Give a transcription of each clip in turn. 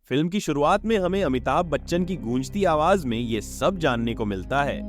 Film की शुरुआत में हमें अमिताभ बच्चन की गूंजती आवाज में ये सब जानने को मिलता है।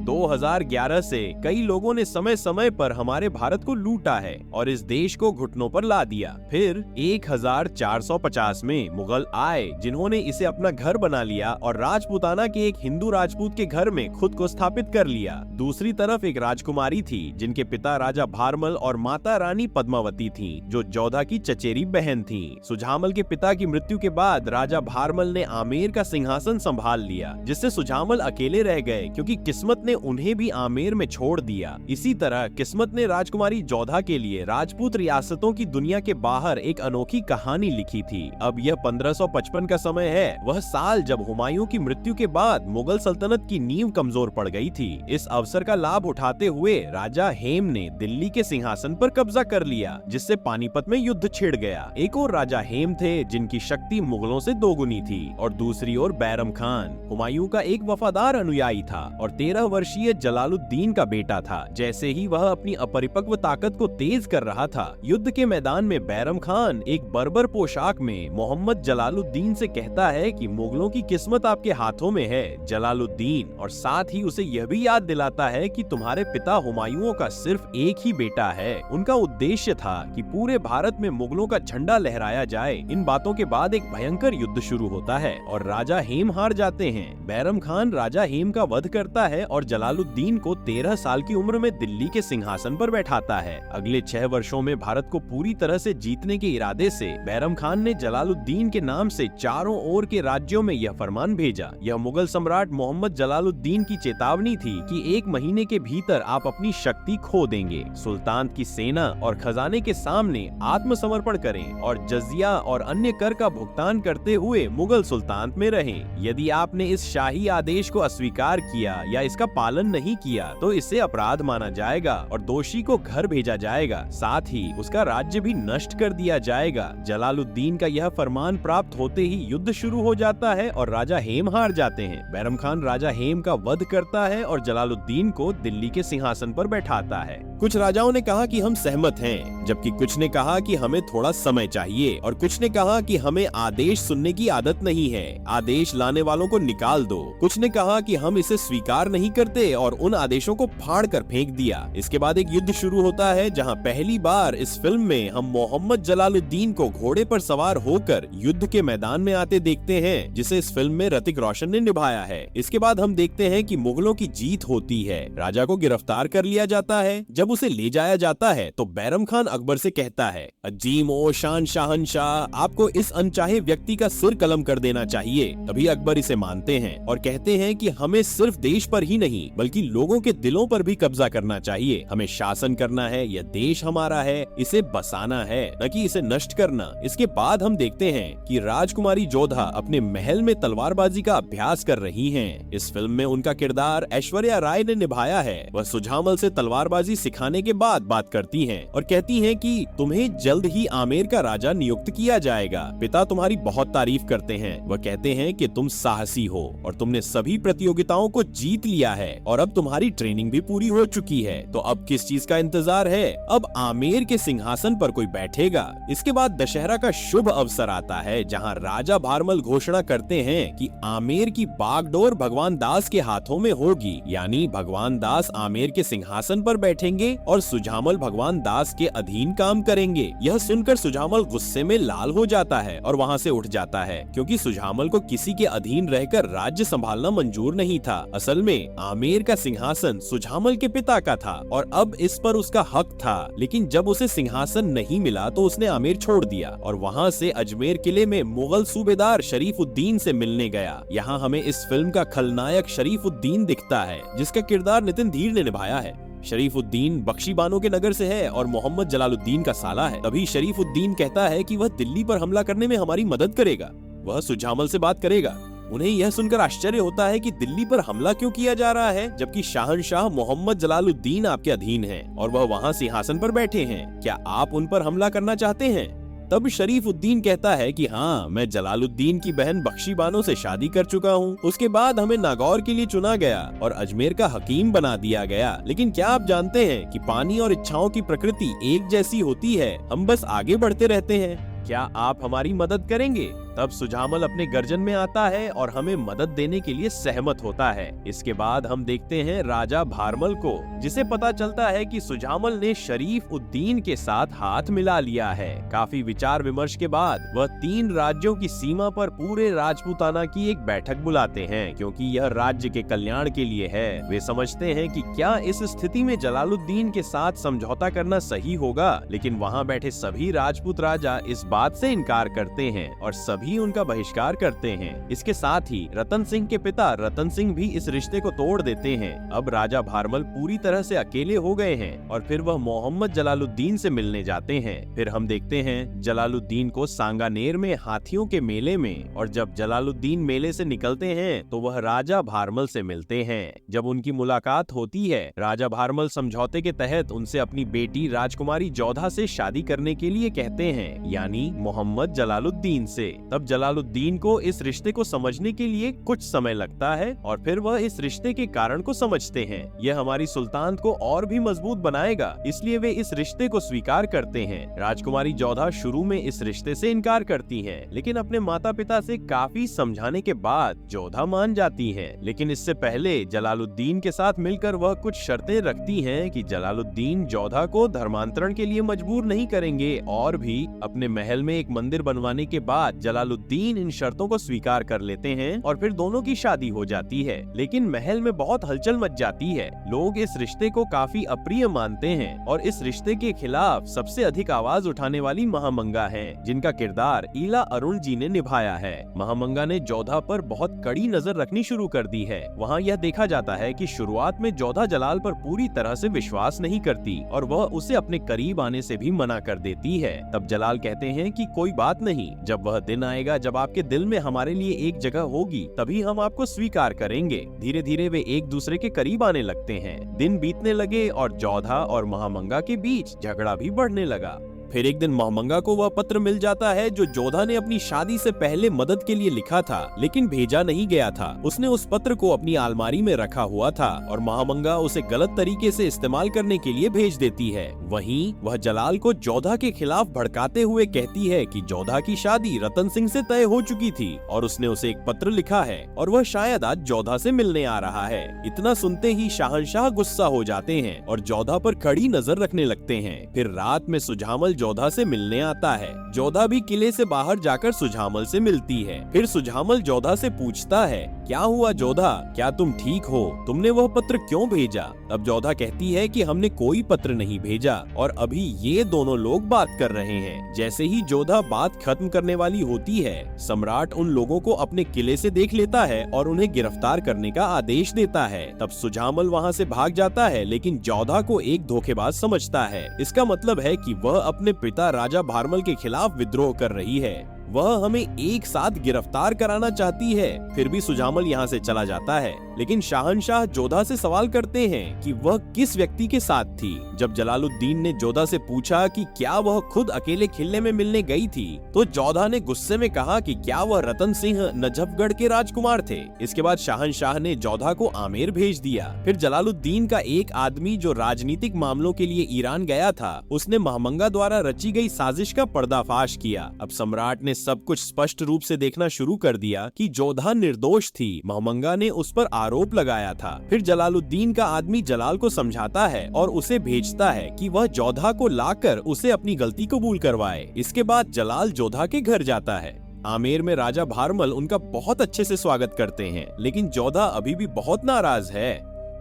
2011 से कई लोगों ने समय समय पर हमारे भारत को लूटा है और इस देश को घुटनों पर ला दिया। फिर 1450 में मुगल आए जिन्होंने इसे अपना घर बना लिया और राजपूताना के एक हिंदू राजपूत के घर में खुद को स्थापित कर लिया। दूसरी तरफ एक राजकुमारी थी जिनके पिता राजा भारमल और माता रानी पद्मावती थीं, जो जोधा की चचेरी बहन थीं। सुझामल के पिता की मृत्यु के बाद राजा भारमल ने आमेर का सिंहासन संभाल लिया, जिससे सुझामल अकेले रह गए क्योंकि किस्मत ने उन्हें भी आमेर में छोड़ दिया। इसी तरह किस्मत ने राजकुमारी जोधा के लिए राजपूत रियासतों की दुनिया के बाहर एक अनोखी कहानी लिखी थी। अब यह 1555 का समय है, वह साल जब हुमायूं की मृत्यु के बाद मुगल सल्तनत की नींव कमजोर पड़ गई थी। इस अवसर का लाभ उठाते हुए राजा हेम ने दिल्ली के सिंहासन पर कब्जा कर लिया, जिससे पानीपत में युद्ध छिड़ गया। एक और राजा हेम थे जिनकी शक्ति मुगलों से दोगुनी थी और दूसरी ओर बैरम खान हुमायूं का एक वफादार अनुयायी था और 13 वर्षीय जलालुद्दीन का बेटा था। जैसे ही वह अपनी अपरिपक्व ताकत को तेज कर रहा था, युद्ध के मैदान में बैरम खान एक बर्बर पोशाक में मोहम्मद जलालुद्दीन से कहता है कि मुगलों की किस्मत आपके हाथों में है जलालुद्दीन, और साथ ही उसे यह भी याद दिलाता है कि तुम्हारे पिता हुमायूं का सिर्फ एक ही बेटा है। उनका उद्देश्य था कि पूरे भारत में मुगलों का झंडा लहराया जाए। इन बातों के बाद एक भयंकर युद्ध शुरू होता है और राजा हेम हार जाते हैं। बैरम खान राजा हेम का वध करता है और जलालुद्दीन को 13 साल की उम्र में दिल्ली के सिंहासन पर बैठाता है। अगले 6 वर्षों में भारत को पूरी तरह से जीतने के इरादे से बैरम खान ने जलालुद्दीन के नाम से चारों ओर के राज्यों में यह फरमान भेजा। यह मुगल सम्राट मोहम्मद जलालुद्दीन की चेतावनी थी कि 1 महीने के भीतर आप अपनी शक्ति खो देंगे। सुल्तान की सेना और खजाने के सामने आत्मसमर्पण करें और जजिया और अन्य कर का भुगतान करते हुए मुगल सुल्तान में रहें। यदि आपने इस शाही आदेश को अस्वीकार किया या इसका पालन नहीं किया तो इसे अपराध माना जाएगा और दोषी को घर भेजा जाएगा, साथ ही उसका राज्य भी नष्ट कर दिया जाएगा। जलालुद्दीन का यह फरमान प्राप्त होते ही युद्ध शुरू हो जाता है और राजा हेम हार जाते हैं। बैरम खान राजा हेम का वध करता है और जलालुद्दीन को दिल्ली के सिंहासन पर बैठाता है। कुछ राजाओं ने कहा कि हम सहमत हैं, जबकि कुछ ने कहा कि हमें थोड़ा समय चाहिए और कुछ ने कहा कि हमें आदेश सुनने की आदत नहीं है, आदेश लाने वालों को निकाल दो। कुछ ने कहा कि हम इसे स्वीकार नहीं करते और उन आदेशों को फाड़ कर फेंक दिया। इसके बाद एक युद्ध शुरू होता है जहां पहली बार इस फिल्म में हम मोहम्मद जलालुद्दीन को घोड़े पर सवार होकर युद्ध के मैदान में आते देखते हैं, जिसे इस फिल्म में ऋतिक रोशन ने निभाया है। इसके बाद हम देखते हैं कि मुगलों की जीत होती है, राजा को गिरफ्तार कर लिया जाता है। जब उसे ले जाया जाता है तो बैरम खान अकबर से कहता है, अजीम ओ शान शहंशाह, आपको इस अनचाहे व्यक्ति का सिर कलम कर देना चाहिए। तभी अकबर इसे मानते हैं और कहते हैं कि हमें सिर्फ देश पर ही नहीं बल्कि लोगों के दिलों पर भी कब्जा करना चाहिए। हमें शासन करना है, यह देश हमारा है, इसे बसाना है, न कि इसे नष्ट करना। इसके बाद हम देखते हैं कि राजकुमारी जोधा अपने महल में तलवारबाजी का अभ्यास कर रही हैं। इस फिल्म में उनका किरदार ऐश्वर्या राय ने निभाया है। वह सुझामल से तलवारबाजी सिखाने के बाद बात करती हैं और कहती हैं कि तुम्हें जल्द ही आमेर का राजा नियुक्त किया जाएगा। पिता तुम्हारी बहुत तारीफ करते हैं। वह कहते हैं कि तुम साहसी हो और तुमने सभी प्रतियोगिताओं को जीत लिया है और अब तुम्हारी ट्रेनिंग भी पूरी हो चुकी है, तो अब किस चीज का इंतजार है? अब आमेर के सिंहासन पर कोई बैठेगा। इसके बाद दशहरा का शुभ अवसर आता है जहां राजा भारमल घोषणा करते हैं कि आमेर की बागडोर भगवान दास के हाथों में होगी, यानी भगवान दास आमेर के सिंहासन पर बैठेंगे और सुझामल भगवान दास के अधीन काम करेंगे। यह सुनकर सुझामल गुस्से में लाल हो जाता है और वहां से उठ जाता है, क्योंकि सुझामल को किसी के अधीन रहकर राज्य संभालना मंजूर नहीं था। असल में आमेर का सिंहासन सुझामल के पिता का था और अब इस पर उसका हक था, लेकिन जब उसे सिंहासन नहीं मिला तो उसने आमेर छोड़ दिया और वहां से अजमेर किले में मुगल सूबेदार शरीफुद्दीन से मिलने गया। यहाँ हमें इस फिल्म का खलनायक शरीफुद्दीन दिखता है, जिसका किरदार नितिन धीर ने निभाया है। शरीफुद्दीन बख्शी बानो के नगर से है और मोहम्मद जलालुद्दीन का साला है। तभी शरीफुद्दीन कहता है कि वह दिल्ली पर हमला करने में हमारी मदद करेगा, वह सुझामल से बात करेगा। उन्हें यह सुनकर आश्चर्य होता है कि दिल्ली पर हमला क्यों किया जा रहा है, जबकि शाहनशाह मोहम्मद जलालुद्दीन आपके अधीन हैं और वह वहां सिंहासन पर बैठे हैं। क्या आप उन पर हमला करना चाहते हैं? तब शरीफुद्दीन कहता है कि हाँ, मैं जलालुद्दीन की बहन बख्शी बानो से शादी कर चुका हूँ। उसके बाद हमें नागौर के लिए चुना गया और अजमेर का हकीम बना दिया गया। लेकिन क्या आप जानते हैं कि पानी और इच्छाओं की प्रकृति एक जैसी होती है, हम बस आगे बढ़ते रहते हैं। क्या आप हमारी मदद करेंगे? तब सुजामल अपने गर्जन में आता है और हमें मदद देने के लिए सहमत होता है। इसके बाद हम देखते हैं राजा भारमल को, जिसे पता चलता है कि सुजामल ने शरीफ उद्दीन के साथ हाथ मिला लिया है। काफी विचार विमर्श के बाद वह 3 राज्यों की सीमा पर पूरे राजपूताना की एक बैठक बुलाते हैं, क्योंकि यह राज्य के कल्याण के लिए है। वे समझते हैं कि क्या इस स्थिति में जलालुद्दीन के साथ समझौता करना सही होगा, लेकिन वहाँ बैठे सभी राजपूत राजा इस बात से इनकार करते हैं और सभी उनका बहिष्कार करते हैं। इसके साथ ही रतन सिंह के पिता रतन सिंह भी इस रिश्ते को तोड़ देते हैं। अब राजा भारमल पूरी तरह से अकेले हो गए हैं और फिर वह मोहम्मद जलालुद्दीन से मिलने जाते हैं। फिर हम देखते हैं जलालुद्दीन को सांगानेर में हाथियों के मेले में, और जब जलालुद्दीन मेले से निकलते हैं तो वह राजा भारमल से मिलते हैं। जब उनकी मुलाकात होती है, राजा भारमल समझौते के तहत उनसे अपनी बेटी राजकुमारी जोधा से शादी करने के लिए कहते हैं, यानी मोहम्मद जलालुद्दीन से। तब जलालुद्दीन को इस रिश्ते को समझने के लिए कुछ समय लगता है और फिर वह इस रिश्ते के कारण को समझते हैं। यह हमारी सुल्तानत को और भी मजबूत बनाएगा, इसलिए वे इस रिश्ते को स्वीकार करते हैं। राजकुमारी जोधा शुरू में इस रिश्ते से इनकार करती हैं, लेकिन अपने माता पिता से काफी समझाने के बाद जोधा मान जाती हैं। लेकिन इससे पहले जलालुद्दीन के साथ मिलकर वह कुछ शर्तें रखती हैं कि जलालुद्दीन जोधा को धर्मांतरण के लिए मजबूर नहीं करेंगे, और भी अपने महल में एक मंदिर बनवाने के बाद जलालुद्दीन इन शर्तों को स्वीकार कर लेते हैं और फिर दोनों की शादी हो जाती है। लेकिन महल में बहुत हलचल मच जाती है। लोग इस रिश्ते को काफी अप्रिय मानते हैं और इस रिश्ते के खिलाफ सबसे अधिक आवाज उठाने वाली महामंगा हैं, जिनका किरदार ईला अरुण जी ने निभाया है। महामंगा ने जोधा पर बहुत कड़ी नजर रखनी शुरू कर दी है। वहाँ यह देखा जाता है कि शुरुआत में जोधा जलाल पर पूरी तरह से विश्वास नहीं करती और वह उसे अपने करीब आने से भी मना कर देती है। तब जलाल कहते हैं कि कोई बात नहीं, जब वह दिन आएगा जब आपके दिल में हमारे लिए एक जगह होगी, तभी हम आपको स्वीकार करेंगे। धीरे धीरे वे एक दूसरे के करीब आने लगते हैं। दिन बीतने लगे और जोधा और महामंगा के बीच झगड़ा भी बढ़ने लगा। फिर एक दिन महामंगा को वह पत्र मिल जाता है जो जोधा ने अपनी शादी से पहले मदद के लिए लिखा था, लेकिन भेजा नहीं गया था। उसने उस पत्र को अपनी अलमारी में रखा हुआ था और महामंगा उसे गलत तरीके से इस्तेमाल करने के लिए भेज देती है। वहीं वह जलाल को जोधा के खिलाफ भड़काते हुए कहती है कि जोधा की शादी रतन सिंह से तय हो चुकी थी और उसने उसे एक पत्र लिखा है और वह शायद आज जोधा से मिलने आ रहा है। इतना सुनते ही शहंशाह गुस्सा हो जाते हैं और जोधा पर कड़ी नजर रखने लगते हैं। फिर रात में सुजामल जोधा से मिलने आता है। जोधा भी किले से बाहर जाकर सुजामल से मिलती है। फिर सुजामल जोधा से पूछता है, क्या हुआ जोधा, क्या तुम ठीक हो? तुमने वह पत्र क्यों भेजा? तब जोधा कहती है कि हमने कोई पत्र नहीं भेजा और अभी ये दोनों लोग बात कर रहे हैं। जैसे ही जोधा बात खत्म करने वाली होती है, सम्राट उन लोगों को अपने किले से देख लेता है और उन्हें गिरफ्तार करने का आदेश देता है। तब सुजामल वहाँ से भाग जाता है, लेकिन जोधा को एक धोखेबाज समझता है। इसका मतलब है कि वह अपने पिता राजा भारमल के खिलाफ विद्रोह कर रही है। वह हमें एक साथ गिरफ्तार कराना चाहती है। फिर भी सुजामल यहाँ से चला जाता है, लेकिन शहंशाह जोधा से सवाल करते हैं कि वह किस व्यक्ति के साथ थी। जब जलालुद्दीन ने जोधा से पूछा कि क्या वह खुद अकेले किले में मिलने गई थी, तो जोधा ने गुस्से में कहा कि क्या वह रतन सिंह नजफगढ़ के राजकुमार थे। इसके बाद शहंशाह ने जोधा को आमेर भेज दिया। फिर जलालुद्दीन का एक आदमी जो राजनीतिक मामलों के लिए ईरान गया था, उसने महामंगा द्वारा रची गई साजिश का पर्दाफाश किया। अब सम्राट ने सब कुछ स्पष्ट रूप से देखना शुरू कर दिया कि जोधा निर्दोष थी। महामंगा ने उस पर आरोप लगाया था। फिर जलालुद्दीन का आदमी जलाल को समझाता है और उसे भेजता है कि वह जोधा को लाकर उसे अपनी गलती कबूल करवाए। इसके बाद जलाल जोधा के घर जाता है। आमेर में राजा भारमल उनका बहुत अच्छे से स्वागत करते हैं, लेकिन जोधा अभी भी बहुत नाराज है।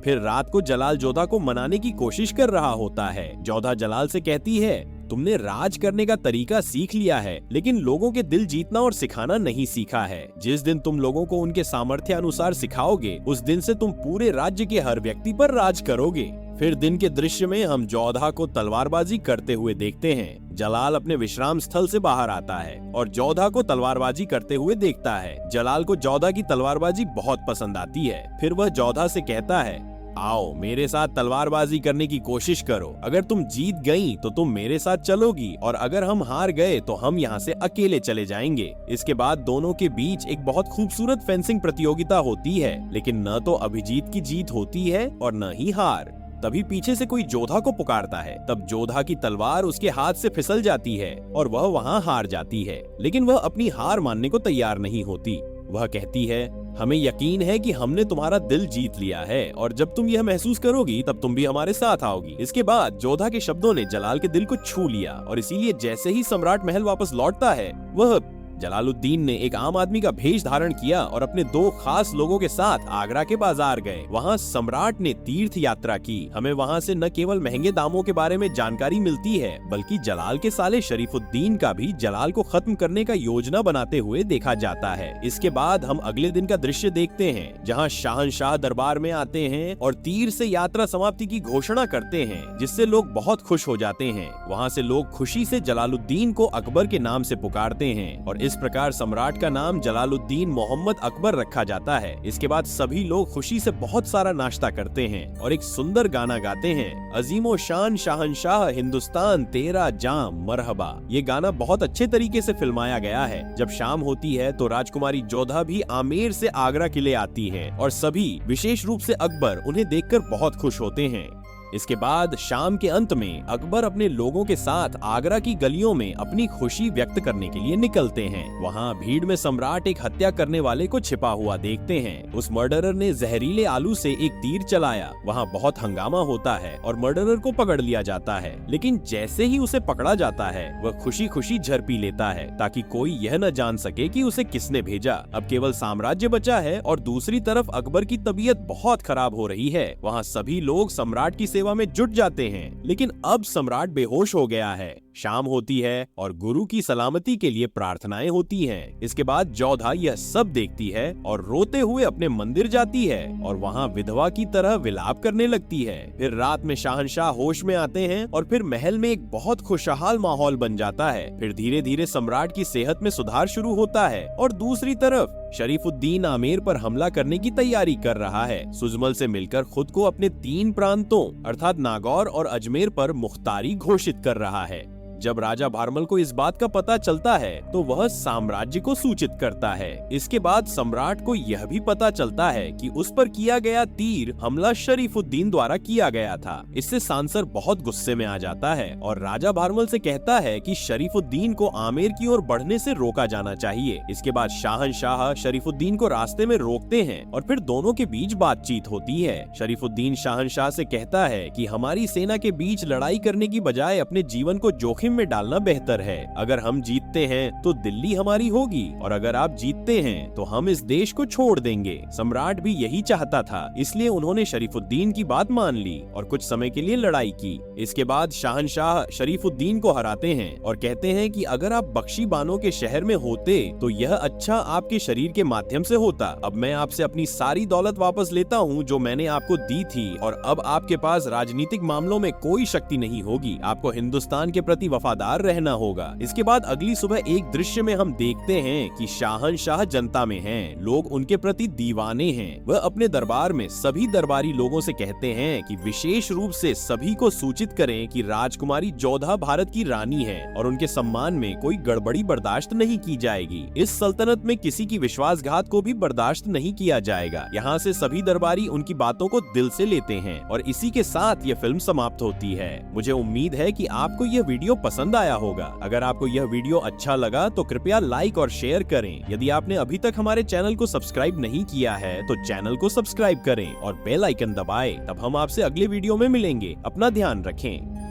फिर रात को जलाल जोधा को मनाने की कोशिश कर रहा होता है। जोधा जलाल से कहती है, तुमने राज करने का तरीका सीख लिया है, लेकिन लोगों के दिल जीतना और सिखाना नहीं सीखा है। जिस दिन तुम लोगों को उनके सामर्थ्य अनुसार सिखाओगे, उस दिन से तुम पूरे राज्य के हर व्यक्ति पर राज करोगे। फिर दिन के दृश्य में हम जोधा को तलवारबाजी करते हुए देखते हैं। जलाल अपने विश्राम स्थल से बाहर आता है और जोधा को तलवारबाजी करते हुए देखता है। जलाल को जोधा की तलवारबाजी बहुत पसंद आती है। फिर वह जोधा से कहता है, आओ मेरे साथ तलवारबाजी करने की कोशिश करो। अगर तुम जीत गई तो तुम मेरे साथ चलोगी और अगर हम हार गए तो हम यहाँ से अकेले चले जाएंगे। इसके बाद दोनों के बीच एक बहुत खूबसूरत फेंसिंग प्रतियोगिता होती है, लेकिन न तो अभिजीत की जीत होती है और न ही हार। तभी पीछे से कोई जोधा को पुकारता है। तब जोधा की तलवार उसके हाथ से फिसल जाती है और वह वहाँ हार जाती है, लेकिन वह अपनी हार मानने को तैयार नहीं होती। वह कहती है, हमें यकीन है कि हमने तुम्हारा दिल जीत लिया है और जब तुम यह महसूस करोगी तब तुम भी हमारे साथ आओगी। इसके बाद जोधा के शब्दों ने जलाल के दिल को छू लिया और इसीलिए जैसे ही सम्राट महल वापस लौटता है, वह जलालुद्दीन ने एक आम आदमी का भेष धारण किया और अपने 2 खास लोगों के साथ आगरा के बाजार गए। वहाँ सम्राट ने तीर्थ यात्रा की। हमें वहाँ से न केवल महंगे दामों के बारे में जानकारी मिलती है, बल्कि जलाल के साले शरीफुद्दीन का भी जलाल को खत्म करने का योजना बनाते हुए देखा जाता है। इसके बाद हम अगले दिन का दृश्य देखते हैं, जहाँ शाहनशाह दरबार में आते हैं और तीर से यात्रा समाप्ति की घोषणा करते हैं, जिससे लोग बहुत खुश हो जाते हैं। वहाँ से लोग खुशी से जलालुद्दीन को अकबर के नाम से पुकारते हैं और इस प्रकार सम्राट का नाम जलालुद्दीन मोहम्मद अकबर रखा जाता है। इसके बाद सभी लोग खुशी से बहुत सारा नाश्ता करते हैं और एक सुंदर गाना गाते हैं, अजीमो शान शाहनशाह हिंदुस्तान तेरा जाम मरहबा। ये गाना बहुत अच्छे तरीके से फिल्माया गया है। जब शाम होती है तो राजकुमारी जोधा भी आमेर से आगरा किले आती है और सभी, विशेष रूप से अकबर, उन्हें देखकर बहुत खुश होते हैं। इसके बाद शाम के अंत में अकबर अपने लोगों के साथ आगरा की गलियों में अपनी खुशी व्यक्त करने के लिए निकलते हैं। वहाँ भीड़ में सम्राट एक हत्या करने वाले को छिपा हुआ देखते हैं। उस मर्डरर ने जहरीले आलू से एक तीर चलाया। वहाँ बहुत हंगामा होता है और मर्डरर को पकड़ लिया जाता है, लेकिन जैसे ही उसे पकड़ा जाता है वह खुशी खुशी झर पी लेता है ताकि कोई यह न जान सके कि उसे किसने भेजा। अब केवल साम्राज्य बचा है और दूसरी तरफ अकबर की तबीयत बहुत खराब हो रही है। वहाँ सभी लोग सम्राट की सेवा में जुट जाते हैं, लेकिन अब सम्राट बेहोश हो गया है। शाम होती है और गुरु की सलामती के लिए प्रार्थनाएं होती हैं। इसके बाद जोधा यह सब देखती है और रोते हुए अपने मंदिर जाती है और वहाँ विधवा की तरह विलाप करने लगती है। फिर रात में शाहनशाह होश में आते हैं और फिर महल में एक बहुत खुशहाल माहौल बन जाता है। फिर धीरे धीरे सम्राट की सेहत में सुधार शुरू होता है और दूसरी तरफ शरीफुद्दीन आमेर पर हमला करने की तैयारी कर रहा है। सुजमल से मिलकर खुद को अपने 3 प्रांतों अर्थात नागौर और अजमेर पर मुख्तारी घोषित कर रहा है। जब राजा भारमल को इस बात का पता चलता है तो वह साम्राज्य को सूचित करता है। इसके बाद सम्राट को यह भी पता चलता है कि उस पर किया गया तीर हमला शरीफुद्दीन द्वारा किया गया था। इससे सांसर बहुत गुस्से में आ जाता है और राजा भारमल से कहता है कि शरीफुद्दीन को आमेर की ओर बढ़ने से रोका जाना चाहिए। इसके बाद शाहनशाह शरीफुद्दीन को रास्ते में रोकते हैं और फिर दोनों के बीच बातचीत होती है। शरीफुद्दीन शाहनशाह से कहता है कि हमारी सेना के बीच लड़ाई करने की बजाय अपने जीवन को जोखिम में डालना बेहतर है। अगर हम जीतते हैं तो दिल्ली हमारी होगी और अगर आप जीतते हैं तो हम इस देश को छोड़ देंगे। सम्राट भी यही चाहता था, इसलिए उन्होंने शरीफुद्दीन की बात मान ली और कुछ समय के लिए लड़ाई की। इसके बाद शाहनशाह शरीफुद्दीन को हराते हैं और कहते हैं कि अगर आप बख्शी बानो के शहर में होते तो यह अच्छा आपके शरीर के माध्यम से होता। अब मैं आपसे अपनी सारी दौलत वापस लेता हूँ जो मैंने आपको दी थी और अब आपके पास राजनीतिक मामलों में कोई शक्ति नहीं होगी। आपको हिंदुस्तान के प्रति वफादार रहना होगा। इसके बाद अगली सुबह एक दृश्य में हम देखते हैं कि शाहनशाह जनता में हैं। लोग उनके प्रति दीवाने हैं। वह अपने दरबार में सभी दरबारी लोगों से कहते हैं कि विशेष रूप से सभी को सूचित करें कि राजकुमारी जोधा भारत की रानी है और उनके सम्मान में कोई गड़बड़ी बर्दाश्त नहीं की जाएगी। इस सल्तनत में किसी की विश्वासघात को भी बर्दाश्त नहीं किया जाएगा। यहाँ से सभी दरबारी उनकी बातों को दिल से लेते हैं और इसी के साथ यह फिल्म समाप्त होती है। मुझे उम्मीद है कि आपको यह वीडियो पसंद आया होगा। अगर आपको यह वीडियो अच्छा लगा तो कृपया लाइक और शेयर करें। यदि आपने अभी तक हमारे चैनल को सब्सक्राइब नहीं किया है तो चैनल को सब्सक्राइब करें और बेल आइकन दबाएं। तब हम आपसे अगले वीडियो में मिलेंगे। अपना ध्यान रखें।